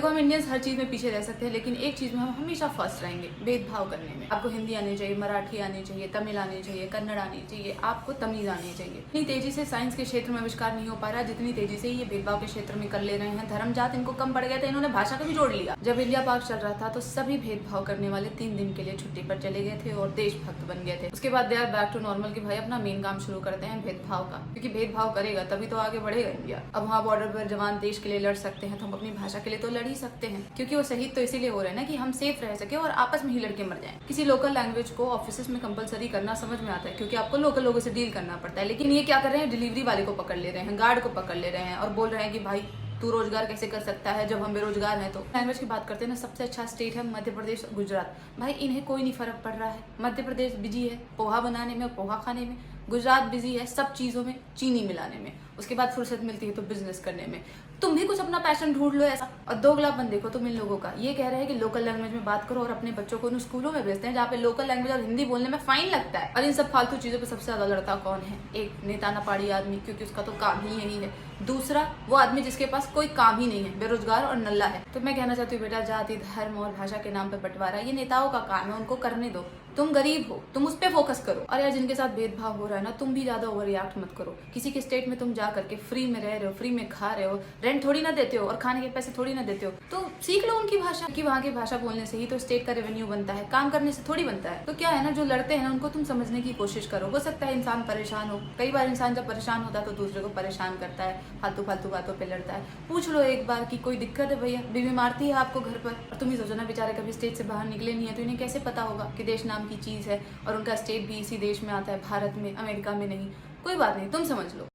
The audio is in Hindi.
देखो, हम इंडियंस हर चीज में पीछे रह सकते हैं, लेकिन एक चीज में हम हमेशा फर्स्ट रहेंगे, भेदभाव करने में। आपको हिंदी आनी चाहिए, मराठी आनी चाहिए, तमिल आनी चाहिए, कन्नड़ आनी चाहिए, आपको तमीज आनी चाहिए। इतनी तेजी से साइंस के क्षेत्र में आविष्कार नहीं हो पा रहा जितनी तेजी से ये भेदभाव के क्षेत्र में कर ले रहे हैं। धर्म जात इनको कम पड़ गया था, इन्होंने भाषा का भी जोड़ लिया। जब इंडिया पाक चल रहा था तो सभी भेदभाव करने वाले 3 दिन के लिए छुट्टी पर चले गए थे और देशभक्त बन गए थे। उसके बाद they are back to normal कि भाई अपना मेन काम शुरू करते हैं भेदभाव का, क्योंकि भेदभाव करेगा तभी तो आगे बढ़ेगा इंडिया। अब वहाँ बॉर्डर पर जवान देश के लिए लड़ सकते हैं तो हम अपनी भाषा के लिए तो लड़ ही सकते हैं, क्योंकि वो शहीद तो इसीलिए हो रहे हैं ना कि हम सेफ रह सके और आपस में ही लड़के मर जाएं। किसी लोकल लैंग्वेज को ऑफिस में कंपलसरी करना समझ में आता है, क्योंकि आपको लोकल लोगों से डील करना पड़ता है। लेकिन ये क्या कर रहे हैं, डिलीवरी वाले को पकड़ ले रहे हैं, गार्ड को पकड़ ले रहे हैं और बोल रहे हैं कि भाई तू रोजगार कैसे कर सकता है जब हम बेरोजगार हैं। तो लैंग्वेज की बात करते हैं ना, सबसे अच्छा स्टेट है मध्य प्रदेश, गुजरात। भाई इन्हें कोई नहीं फर्क पड़ रहा है। मध्य प्रदेश बिजी है पोहा बनाने में और पोहा खाने में, गुजरात बिजी है सब चीजों में चीनी मिलाने में, उसके बाद फुर्सत मिलती है तो बिजनेस करने में। तुम भी कुछ अपना पैशन ढूंढ लो ऐसा। और दोगलापन देखो तुम इन लोगों का, ये कह रहे हैं कि लोकल लैंग्वेज में बात करो और अपने बच्चों को उन स्कूलों में भेजते हैं जहाँ पे लोकल लैंग्वेज और हिंदी बोलने में फाइन लगता है। और इन सब फालतू चीजों पे सबसे ज्यादा लड़ता कौन है? एक नेता ना पाड़ी आदमी, क्योंकि उसका तो काम ही यही है। दूसरा वो आदमी जिसके पास कोई काम ही नहीं है, बेरोजगार और नल्ला है। तो मैं कहना चाहती हूँ बेटा, जाति धर्म और भाषा के नाम पे बंटवारा ये नेताओं का काम है, उनको करने दो। तुम गरीब हो, तुम उस पर फोकस करो। और यार जिनके साथ भेदभाव हो रहा है ना, तुम भी ज्यादा ओवर रिएक्ट मत करो। किसी के स्टेट में तुम जा करके फ्री में रह रहे हो, फ्री में खा रहे हो, रेंट थोड़ी ना देते हो और खाने के पैसे थोड़ी ना देते हो, तो सीख लो उनकी भाषा। कि वहाँ की भाषा बोलने से ही तो स्टेट का रेवेन्यू बनता है, काम करने से थोड़ी बनता है। तो क्या है ना, जो लड़ते हैं ना उनको तुम समझने की कोशिश करो। हो सकता है इंसान परेशान हो, कई बार इंसान जब परेशान होता है तो दूसरे को परेशान करता है, फालतू फालतू बातों पे लड़ता है। पूछ लो एक बार कि कोई दिक्कत है भैया, बीवी मारती है आपको घर पर, और तुम ही सोचो ना बेचारे कभी स्टेट से बाहर निकले नहीं है तो इन्हें कैसे पता होगा कि देश नाम की चीज है और उनका स्टेट भी इसी देश में आता है, भारत में, अमेरिका में नहीं। कोई बात नहीं, तुम समझ लो।